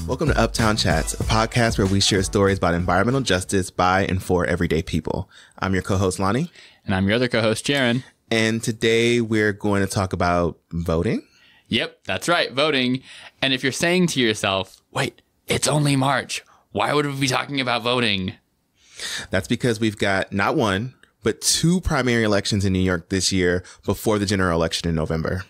Welcome to Uptown Chats, a podcast where we share stories about environmental justice by and for everyday people. I'm your co-host, Lonnie. And I'm your other co-host, Jaron. And today we're going to talk about voting. Yep, that's right, voting. And if you're saying to yourself, wait, it's only March, why would we be talking about voting? That's because we've got not one, but two primary elections in New York this year before the general election in November.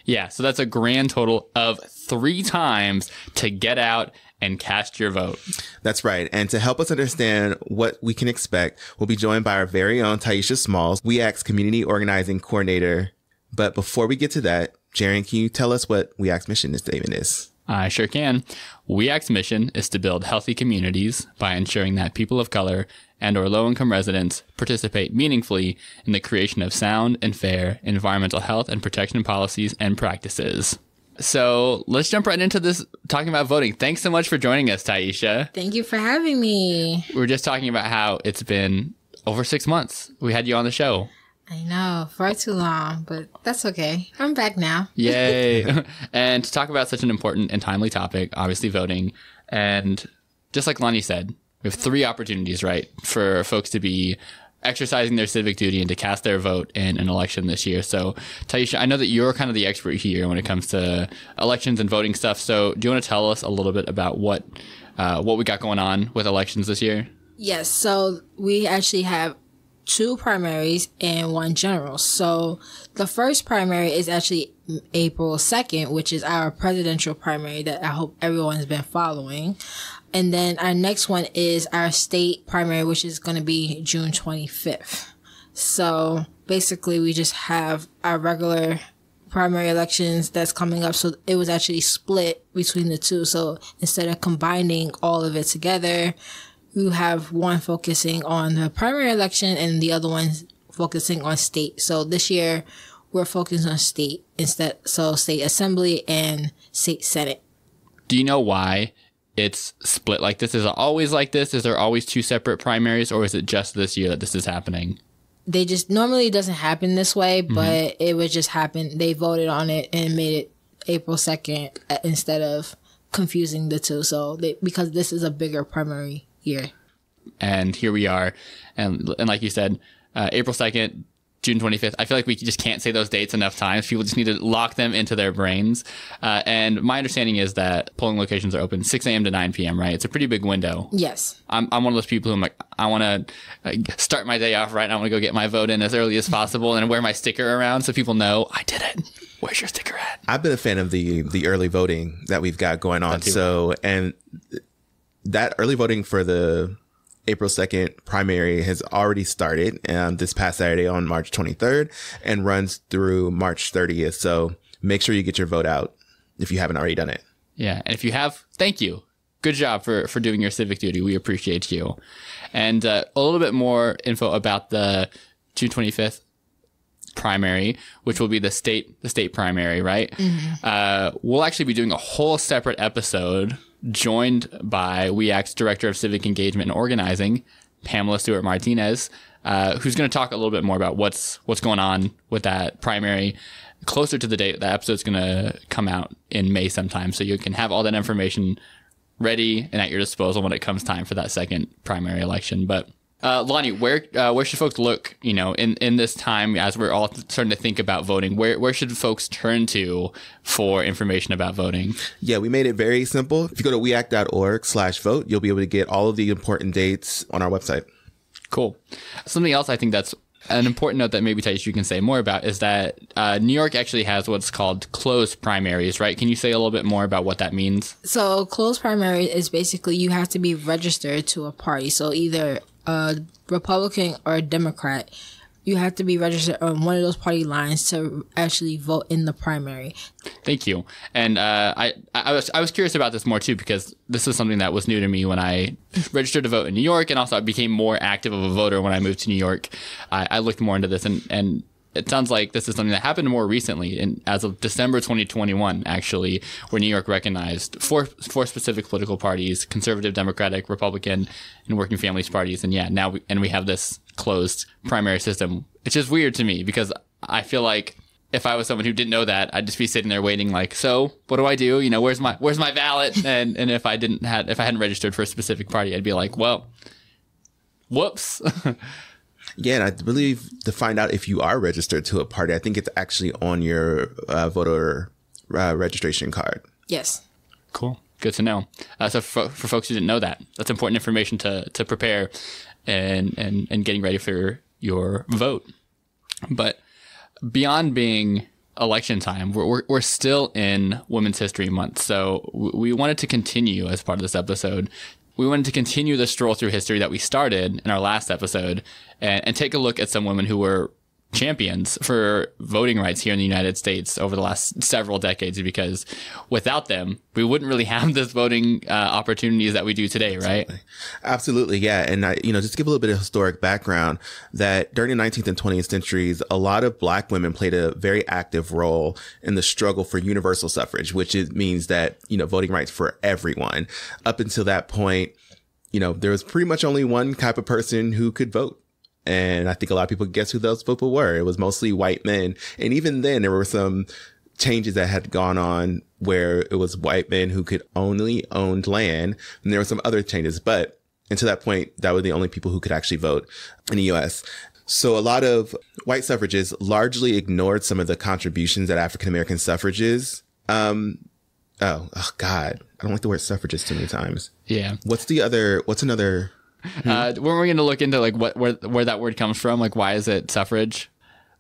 Yeah, so that's a grand total of 3 times to get out and cast your vote. That's right. And to help us understand what we can expect, we'll be joined by our very own Tyisha Smalls, WEAC's Community Organizing Coordinator. But before we get to that, Jaron, can you tell us what WEAC's mission statement is? I sure can. WEAC's mission is to build healthy communities by ensuring that people of color and or low-income residents participate meaningfully in the creation of sound and fair environmental health and protection policies and practices. So let's jump right into this, talking about voting. Thanks so much for joining us, Tyisha. Thank you for having me. We were just talking about how it's been over 6 months. We had you on the show. I know, far too long, but that's okay. I'm back now. Yay. And to talk about such an important and timely topic, obviously voting. And just like Lonnie said, we have 3 opportunities, right, for folks to be exercising their civic duty and to cast their vote in an election this year. So, Tyisha, I know that you're kind of the expert here when it comes to elections and voting stuff. So do you want to tell us a little bit about what we got going on with elections this year? Yes, so we actually have 2 primaries and 1 general. So the first primary is actually April 2nd, which is our presidential primary that I hope everyone's been following. And then our next one is our state primary, which is going to be June 25th. So basically we just have our regular primary elections that's coming up. So it was actually split between the 2. So instead of combining all of it together, we have one focusing on the primary election and the other one focusing on state. So this year we're focused on state instead. So state assembly and state senate. Do you know why it's split like this? Is it always like this? Is there always 2 separate primaries, or is it just this year that this is happening? They just, normally it doesn't happen this way, but it would just happen. They voted on it and made it April 2nd instead of confusing the 2. So because this is a bigger primary year. And here we are. And like you said, April 2nd, June 25th. I feel like we just can't say those dates enough times. People just need to lock them into their brains. And my understanding is that polling locations are open 6 a.m. to 9 p.m., right? It's a pretty big window. Yes. I'm one of those people who I'm like, I want to start my day off right. I want to go get my vote in as early as possible and wear my sticker around so people know I did it. Where's your sticker at? I've been a fan of the early voting that we've got going on. So, and that early voting for the April 2nd primary has already started this past Saturday on March 23rd and runs through March 30th. So make sure you get your vote out if you haven't already done it. Yeah. And if you have, thank you. Good job for doing your civic duty. We appreciate you. And a little bit more info about the June 25th primary, which will be the state primary, right? Mm-hmm. We'll actually be doing a whole separate episode joined by WEAC's Director of Civic Engagement and Organizing, Pamela Stewart Martinez, who's going to talk a little bit more about what's going on with that primary closer to the date. That episode's going to come out in May sometime, so you can have all that information ready and at your disposal when it comes time for that second primary election. But Lonnie, where should folks look, in this time as we're all starting to think about voting? Where should folks turn to for information about voting? Yeah, we made it very simple. If you go to weac.org/vote, you'll be able to get all of the important dates on our website. Cool. Something else I think that's an important note that maybe Tyisha you can say more about is that New York actually has what's called closed primaries, right? Can you say a little bit more about what that means? So closed primary is basically you have to be registered to a party. So either a Republican or a Democrat, you have to be registered on one of those party lines to actually vote in the primary. Thank you. And I was curious about this more too, because this is something that was new to me when I registered to vote in New York, and also I became more active of a voter when I moved to New York. I looked more into this, and it sounds like this is something that happened more recently, as of December 2021, actually, where New York recognized four specific political parties: conservative, Democratic, Republican, and working families parties. And yeah, now we have this closed primary system, which is weird to me because I feel like if I was someone who didn't know that, I'd just be sitting there waiting like, so what do I do? You know, where's my ballot? And if I hadn't registered for a specific party, I'd be like, well, whoops. Yeah, and I believe to find out if you are registered to a party, I think it's actually on your voter registration card. Yes. Cool. Good to know. So for folks who didn't know that, that's important information to prepare and getting ready for your vote. But beyond being election time, we're still in Women's History Month. So we wanted to continue as part of this episode. We wanted to continue the stroll through history that we started in our last episode and take a look at some women who were champions for voting rights here in the United States over the last several decades, because without them, we wouldn't really have this voting opportunities that we do today, right? Absolutely, yeah. And just to give a little bit of historic background, that during the 19th and 20th centuries, a lot of Black women played a very active role in the struggle for universal suffrage, which means that, voting rights for everyone. Up until that point, there was pretty much only one type of person who could vote. And I think a lot of people guess who those people were. It was mostly white men. And even then, there were some changes that had gone on where it was white men who could only own land. And there were some other changes. But until that point, that were the only people who could actually vote in the U.S. So a lot of white suffragists largely ignored some of the contributions that African-American suffragists. God, I don't like the word suffragist too many times. Yeah. What's another... We're going to look into like where that word comes from. Like, why is it suffrage?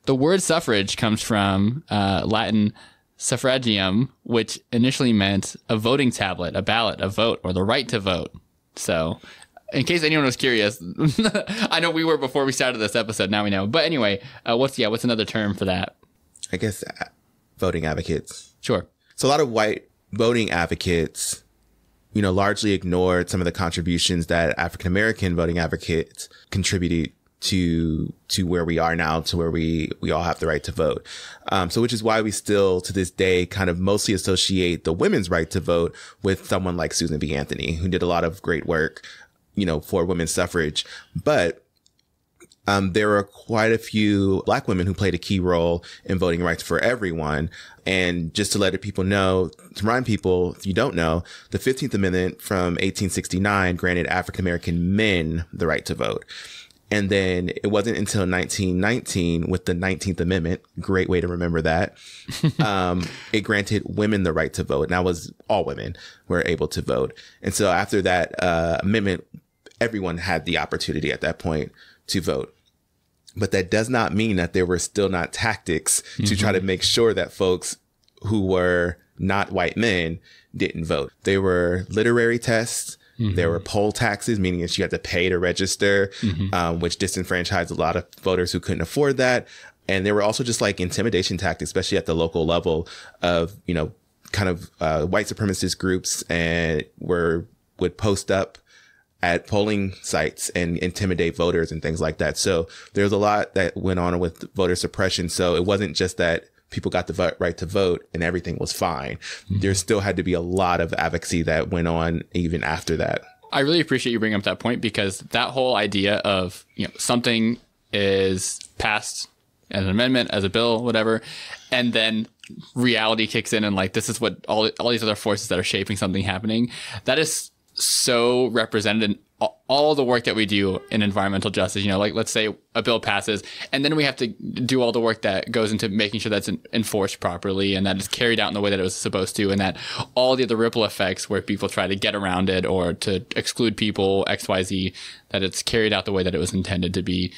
The word suffrage comes from Latin suffragium, which initially meant a voting tablet, a ballot, a vote, or the right to vote. So, in case anyone was curious, I know we were before we started this episode. Now we know. But anyway, what's another term for that? I guess voting advocates. Sure. So a lot of white voting advocates, largely ignored some of the contributions that African-American voting advocates contributed to where we are now, to where we all have the right to vote. So which is why we still to this day kind of mostly associate the women's right to vote with someone like Susan B. Anthony, who did a lot of great work, for women's suffrage. But there were quite a few Black women who played a key role in voting rights for everyone. And just to let people know, to remind people, if you don't know, the 15th Amendment from 1869 granted African-American men the right to vote. And then it wasn't until 1919 with the 19th Amendment, great way to remember that, it granted women the right to vote. And that was all women were able to vote. And so after that amendment, everyone had the opportunity at that point to vote. But that does not mean that there were still not tactics to try to make sure that folks who were not white men didn't vote. There were literary tests. There were poll taxes, meaning that you had to pay to register, which disenfranchised a lot of voters who couldn't afford that. And there were also just like intimidation tactics, especially at the local level of, kind of white supremacist groups and would post up at polling sites and intimidate voters and things like that. So there's a lot that went on with voter suppression. So it wasn't just that people got the right to vote and everything was fine. There still had to be a lot of advocacy that went on even after that. I really appreciate you bringing up that point, because that whole idea of, something is passed as an amendment, as a bill, whatever, and then reality kicks in and like, this is what all these other forces that are shaping something happening. That is so represented in all the work that we do in environmental justice. Like let's say a bill passes and then we have to do all the work that goes into making sure that's enforced properly and that it's carried out in the way that it was supposed to, and that all the other ripple effects where people try to get around it or to exclude people, XYZ, that it's carried out the way that it was intended to be,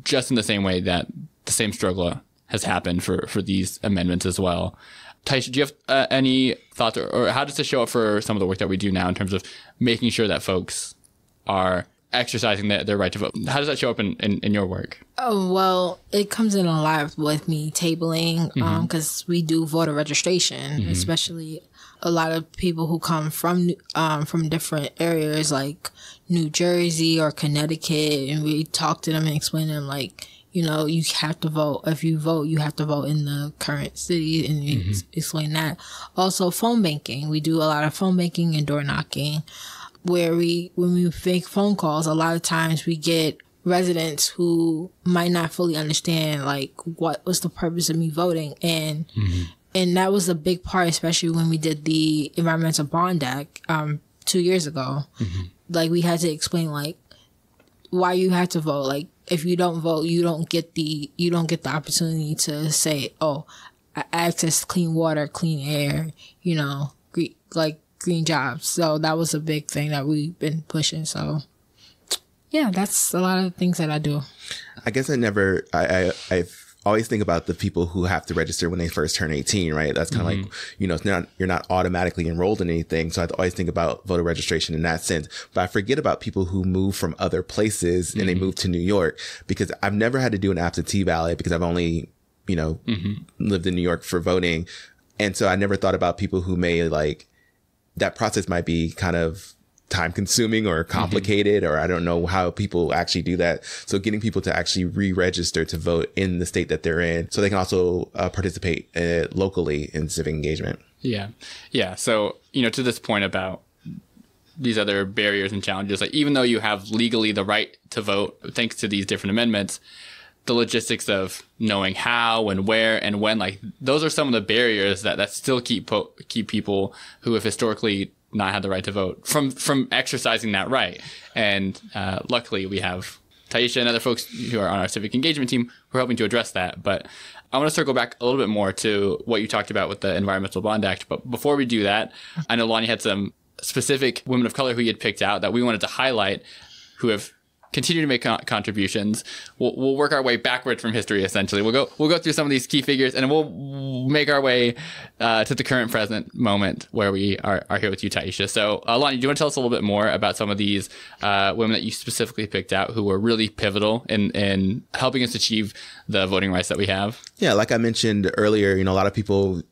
just in the same way that the same struggle has happened for these amendments as well. Tyisha, do you have any thoughts or how does this show up for some of the work that we do now in terms of making sure that folks are exercising their right to vote? How does that show up in your work? Oh, well, it comes in a lot with me tabling because we do voter registration, especially a lot of people who come from different areas like New Jersey or Connecticut, and we talk to them and explain to them like, you have to vote. If you vote, you have to vote in the current city, and you explain that. Also, phone banking. We do a lot of phone banking and door knocking, where when we make phone calls, a lot of times we get residents who might not fully understand like what was the purpose of me voting, and that was a big part, especially when we did the Environmental Bond Act 2 years ago. Like we had to explain like why you have to vote. Like if you don't vote, you don't get the opportunity to say, oh, I access clean water, clean air, you know, green jobs. So that was a big thing that we've been pushing. So yeah, that's a lot of the things that I do. I guess I've always think about the people who have to register when they first turn 18, right? That's kind of like, you know, you're not automatically enrolled in anything. So I always think about voter registration in that sense. But I forget about people who move from other places and they move to New York, because I've never had to do an absentee ballot because I've only, you know, lived in New York for voting. And so I never thought about people who may like, that process might be kind of time consuming or complicated, or I don't know how people actually do that. So getting people to actually re-register to vote in the state that they're in, so they can also participate locally in civic engagement. Yeah. So, you know, to this point about these other barriers and challenges, like even though you have legally the right to vote, thanks to these different amendments, the logistics of knowing how and where and when, like those are some of the barriers that still keep people who have historically not had the right to vote from exercising that right. And luckily we have Tyisha and other folks who are on our civic engagement team who are helping to address that. But I want to circle back a little bit more to what you talked about with the Environmental Bond Act. But before we do that, I know Lonnie had some specific women of color who he had picked out that we wanted to highlight who have continue to make contributions. We'll work our way backward from history. Essentially, we'll go through some of these key figures, and we'll make our way to the current present moment where we are here with you, Tyisha. So, Lonnie, do you want to tell us a little bit more about some of these women that you specifically picked out who were really pivotal in helping us achieve the voting rights that we have? Yeah, like I mentioned earlier, you know, a lot of people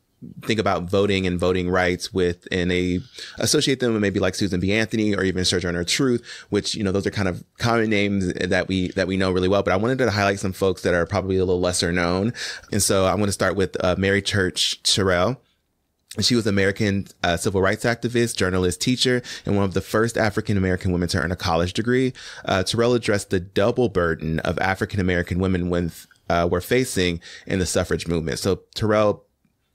think about voting and voting rights and they associate them with maybe like Susan B. Anthony or even Sojourner Truth, which, you know, those are kind of common names that we know really well. But I wanted to highlight some folks that are probably a little lesser known. And so I'm going to start with Mary Church Terrell. She was an American civil rights activist, journalist, teacher, and one of the first African-American women to earn a college degree. Terrell addressed the double burden of African-American women were facing in the suffrage movement. So Terrell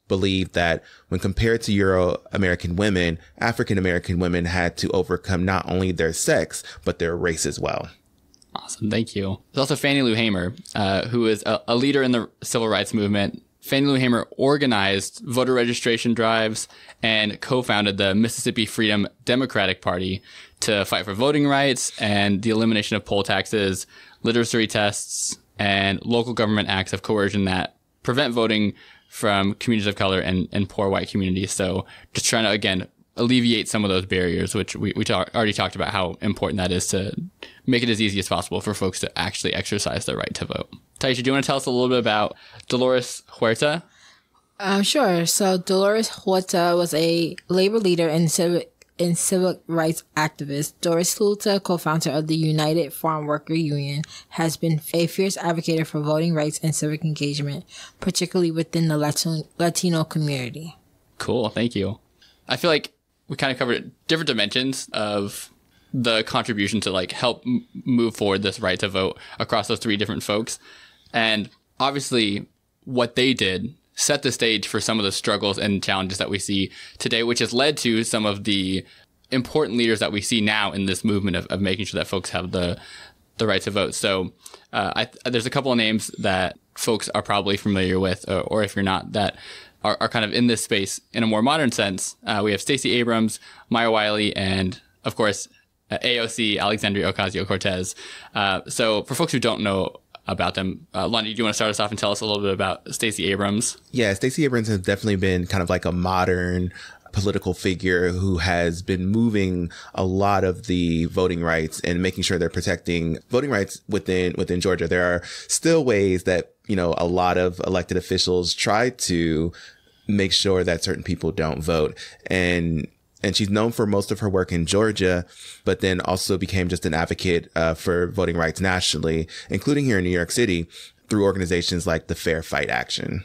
believed that when compared to Euro-American women, African-American women had to overcome not only their sex, but their race as well. Awesome. Thank you. There's also Fannie Lou Hamer, who is a leader in the civil rights movement. Fannie Lou Hamer organized voter registration drives and co-founded the Mississippi Freedom Democratic Party to fight for voting rights and the elimination of poll taxes, literacy tests, and local government acts of coercion that prevent voting from communities of color and poor white communities. So just trying to, again, alleviate some of those barriers, which we already talked about how important that is to make it as easy as possible for folks to actually exercise their right to vote. Tyisha, do you want to tell us a little bit about Dolores Huerta? Sure. So Dolores Huerta was a labor leader and civil rights activist. Doris Huerta, co-founder of the United Farm Worker Union, has been a fierce advocate for voting rights and civic engagement, particularly within the Latino community. Cool. Thank you. I feel like we kind of covered different dimensions of the contribution to like help move forward this right to vote across those three different folks. And obviously what they did set the stage for some of the struggles and challenges that we see today, which has led to some of the important leaders that we see now in this movement of making sure that folks have the right to vote. So there's a couple of names that folks are probably familiar with, or if you're not, that are kind of in this space in a more modern sense. We have Stacey Abrams, Maya Wiley, and of course, AOC, Alexandria Ocasio-Cortez. So for folks who don't know about them, Lonnie, do you want to start us off and tell us a little bit about Stacey Abrams? Yeah, Stacey Abrams has definitely been kind of like a modern political figure who has been moving a lot of the voting rights and making sure they're protecting voting rights within Georgia. There are still ways that, you know, a lot of elected officials try to make sure that certain people don't vote. And she's known for most of her work in Georgia, but then also became just an advocate for voting rights nationally, including here in New York City, through organizations like the Fair Fight Action.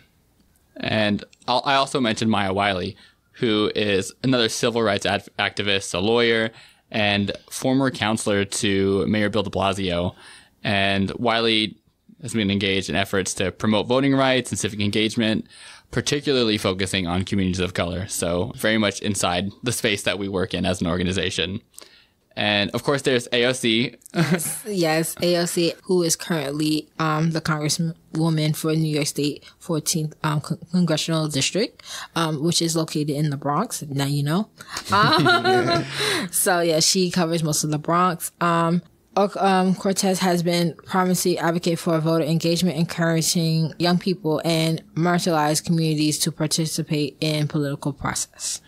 And I also mentioned Maya Wiley, who is another civil rights activist, a lawyer, and former counselor to Mayor Bill de Blasio. And Wiley has been engaged in efforts to promote voting rights and civic engagement, particularly focusing on communities of color. So very much inside the space that we work in as an organization. And of course, there's AOC. Yes, AOC, who is currently the Congresswoman for New York State 14th Congressional District, which is located in the Bronx. Now you know. So yeah, she covers most of the Bronx. Cortez has been prominently advocate for voter engagement, encouraging young people and marginalized communities to participate in political process.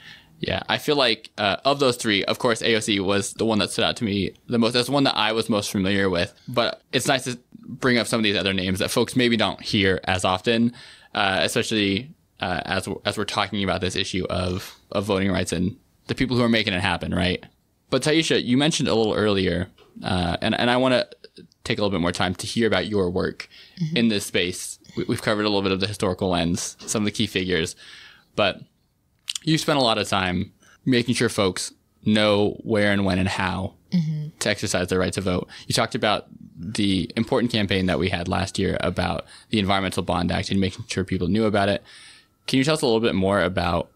Yeah, I feel like of those three, of course, AOC was the one that stood out to me the most. That's the one that I was most familiar with. But it's nice to bring up some of these other names that folks maybe don't hear as often, especially as we're talking about this issue of voting rights and the people who are making it happen, right? But Tyisha, you mentioned a little earlier, and I want to take a little bit more time to hear about your work in this space. We've covered a little bit of the historical lens, some of the key figures, but you spent a lot of time making sure folks know where and when and how to exercise their right to vote. You talked about the important campaign that we had last year about the Environmental Bond Act and making sure people knew about it. Can you tell us a little bit more about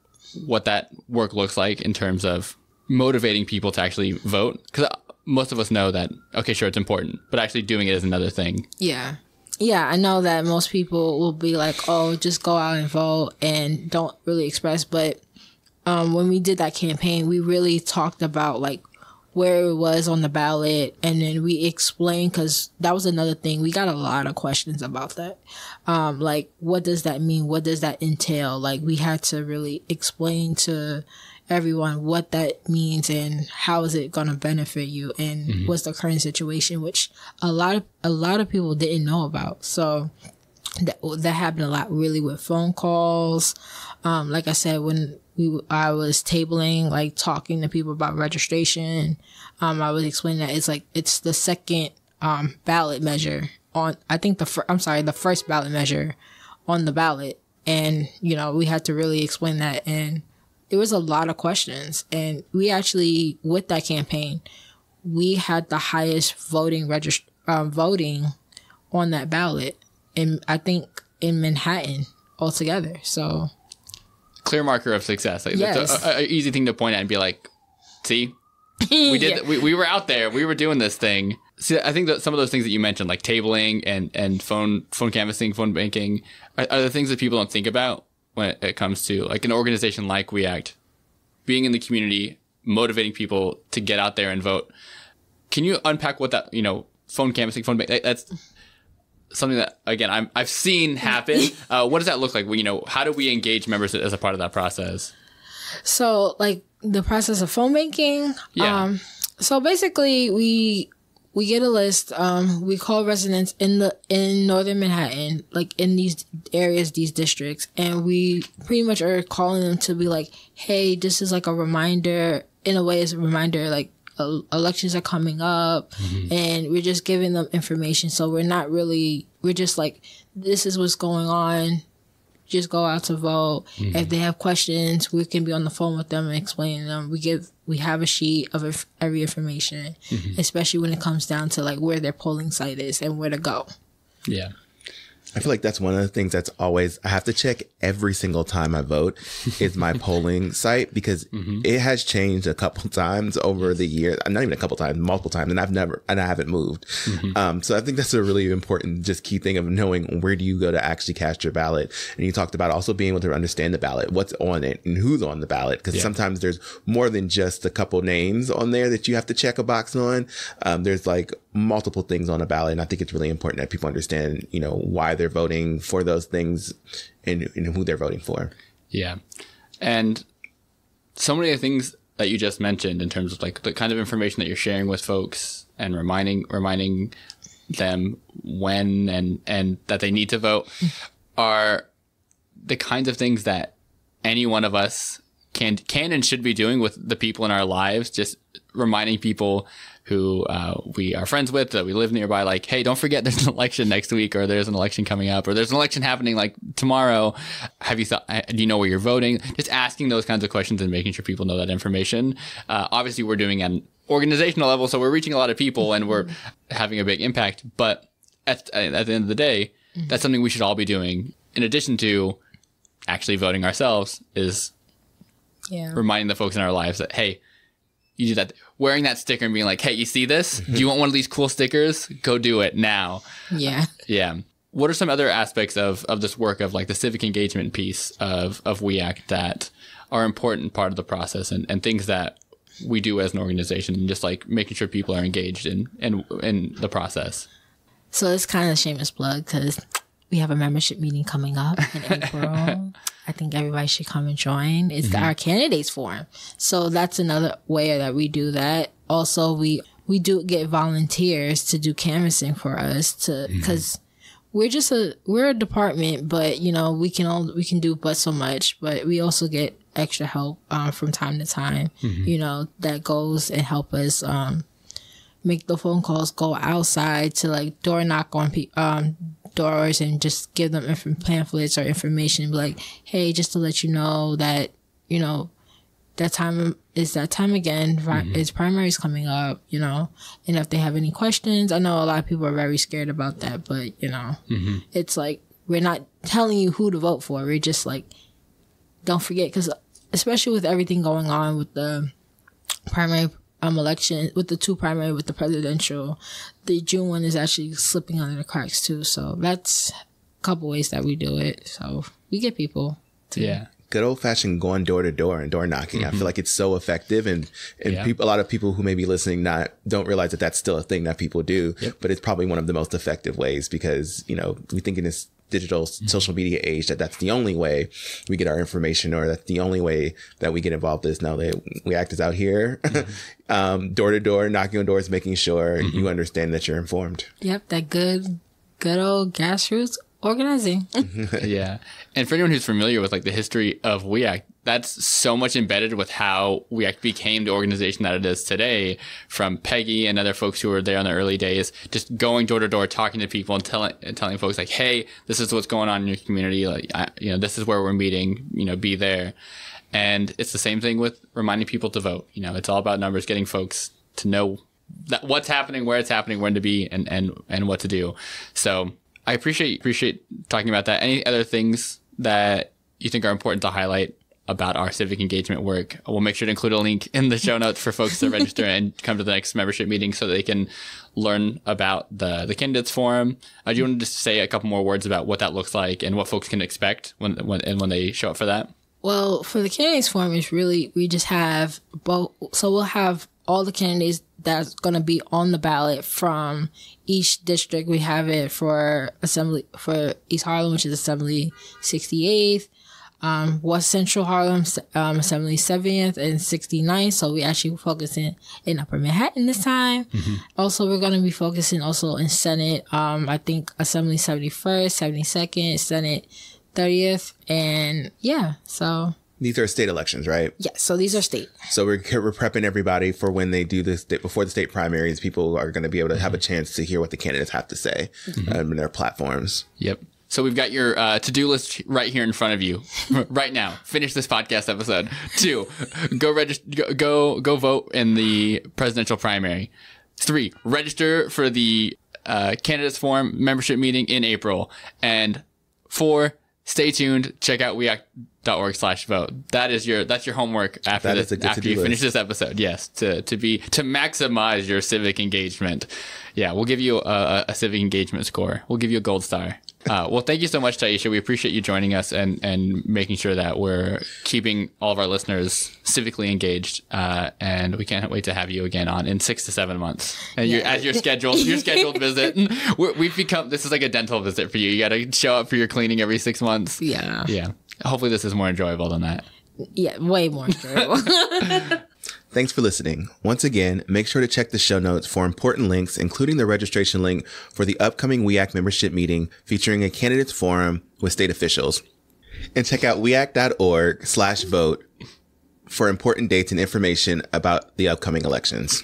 what that work looks like in terms of motivating people to actually vote? Because most of us know that, okay, sure, it's important, but actually doing it is another thing. Yeah. Yeah, I know that most people will be like, oh, just go out and vote and don't really express. But when we did that campaign, we really talked about like where it was on the ballot. And then we explained, because that was another thing. We got a lot of questions about that. Like, what does that mean? What does that entail? Like, we had to really explain to everyone what that means and how is it going to benefit you and what's the current situation, which a lot of people didn't know about. So that happened a lot really with phone calls. Like I said, when I was tabling, like talking to people about registration, I was explaining that it's the second ballot measure on, I think the first ballot measure on the ballot. And, you know, we had to really explain that, and there was a lot of questions. And we actually, with that campaign, we had the highest voting on that ballot, and I think in Manhattan altogether. So clear marker of success. Like, yes. That's an easy thing to point at and be like, see, we did. Yeah. We were out there. We were doing this thing. See, I think that some of those things that you mentioned, like tabling and phone canvassing, phone banking, are the things that people don't think about when it comes to like an organization like We Act, being in the community, motivating people to get out there and vote. Can you unpack what that, phone canvassing, that's something that, again, I've seen happen. What does that look like? How do we engage members as a part of that process? So like the process of phone banking. Yeah. So basically we get a list. We call residents in northern Manhattan, like in these areas, these districts, and we pretty much are calling them to be like, hey, this is like a reminder. In a way, it's a reminder, like elections are coming up, and we're just giving them information. So we're just like, this is what's going on. Just go out to vote. If they have questions, we can be on the phone with them and explain them. We have a sheet of every information, especially when it comes down to like where their polling site is and where to go. Yeah. I feel like that's one of the things that's always, I have to check every single time I vote is my polling site, because it has changed a couple times over the years. Not even a couple times, multiple times. And I haven't moved. So I think that's a really important, just key thing of knowing where do you go to actually cast your ballot. And you talked about also being able to understand the ballot, what's on it and who's on the ballot. Because sometimes there's more than just a couple names on there that you have to check a box on. There's like multiple things on a ballot. And I think it's really important that people understand, why they're voting for those things and who they're voting for. Yeah. And so many of the things that you just mentioned in terms of like the kind of information that you're sharing with folks and reminding them when and that they need to vote are the kinds of things that any one of us can and should be doing with the people in our lives, just reminding people who we are friends with, that we live nearby, like, hey, don't forget there's an election next week, or there's an election coming up, or there's an election happening like tomorrow. Do you know where you're voting? Just asking those kinds of questions and making sure people know that information. Obviously, we're doing it organizational level. So we're reaching a lot of people and we're having a big impact. But at the end of the day, that's something we should all be doing. In addition to actually voting ourselves, is reminding the folks in our lives that, hey, you do that, wearing that sticker and being like, hey, you see this? Do you want one of these cool stickers? Go do it now. Yeah. Yeah. What are some other aspects of this work of like the civic engagement piece of WEAC that are important part of the process and things that we do as an organization and just like making sure people are engaged in the process? So it's kind of a shameless plug because we have a membership meeting coming up in April. I think everybody should come and join. It's our candidates forum. So that's another way that we do that. Also, we do get volunteers to do canvassing for us because we're a department, but you know, we can do but so much, but we also get extra help from time to time, you know, that goes and help us make the phone calls, go outside to like door knock on doors and just give them pamphlets or information, be like, hey, just to let you know that, you know, that time again. It's primaries coming up, you know, and if they have any questions, I know a lot of people are very scared about that, but you know, it's like, we're not telling you who to vote for. We're just like, don't forget, because especially with everything going on with the primary election, with the two primary, with the presidential, the June one is actually slipping under the cracks too. So that's a couple ways that we do it. So we get people to good old fashioned going door to door and door knocking. I feel like it's so effective, and people, a lot of people who may be listening don't realize that that's still a thing that people do, but it's probably one of the most effective ways because, you know, we think in this digital social media age that's the only way we get our information, or that's the only way that we get involved. Is now that WEAC is out here door to door, knocking on doors, making sure you understand that you're informed. Yep, that good old grassroots organizing. Yeah. And for anyone who's familiar with like the history of WEAC, that's so much embedded with how WEAC became the organization that it is today, from Peggy and other folks who were there in the early days, just going door to door, talking to people and telling folks like, hey, this is what's going on in your community. Like, you know, this is where we're meeting, you know, be there. And it's the same thing with reminding people to vote. You know, it's all about numbers, getting folks to know that what's happening, where it's happening, when to be, and what to do. So I appreciate talking about that. Any other things that you think are important to highlight about our civic engagement work? We'll make sure to include a link in the show notes for folks to register and come to the next membership meeting so that they can learn about the candidates forum. Do you want to just say a couple more words about what that looks like and what folks can expect when they show up for that? Well, for the candidates forum, it's really, we just have both. So we'll have all the candidates that's going to be on the ballot from each district. We have it for East Harlem, which is Assembly 68th, West Central Harlem, Assembly 70th and 69th. So we actually focusing in Upper Manhattan this time. Also, we're going to be focusing also in Senate. I think Assembly 71st, 72nd, Senate 30th, and so these are state elections, right? Yeah, so these are state. So we're prepping everybody for when they do this before the state primaries. People are going to be able to have a chance to hear what the candidates have to say in their platforms. Yep. So we've got your to-do list right here in front of you right now. Finish this podcast episode. 2, go register, go vote in the presidential primary. 3, register for the candidates forum membership meeting in April. And 4, stay tuned. Check out weac.org/vote. That's your homework after you finish this episode. Yes, to maximize your civic engagement. Yeah, we'll give you a civic engagement score. We'll give you a gold star. Well, thank you so much, Tyisha. We appreciate you joining us and making sure that we're keeping all of our listeners civically engaged. And we can't wait to have you again on in 6 to 7 months. And as your scheduled visit. We've become, this is like a dental visit for you. You got to show up for your cleaning every 6 months. Yeah. Yeah. Hopefully this is more enjoyable than that. Yeah, way more enjoyable. Thanks for listening. Once again, make sure to check the show notes for important links, including the registration link for the upcoming WEAC membership meeting featuring a candidates forum with state officials. And check out weac.org/vote for important dates and information about the upcoming elections.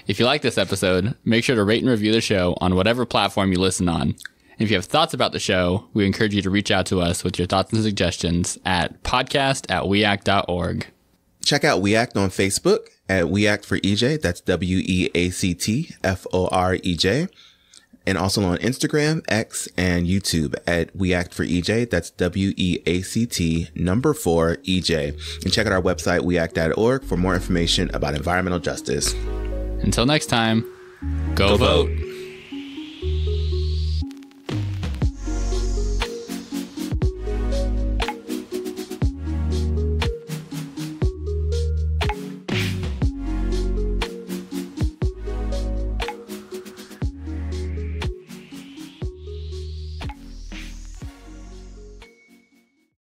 If you like this episode, make sure to rate and review the show on whatever platform you listen on. And if you have thoughts about the show, we encourage you to reach out to us with your thoughts and suggestions at podcast@weac.org. Check out WEAC on Facebook at We Act for EJ. That's WEACTFOREJ. And also on Instagram, X, and YouTube at We Act for EJ. That's WEACT4EJ. And check out our website, weact.org, for more information about environmental justice. Until next time, go vote.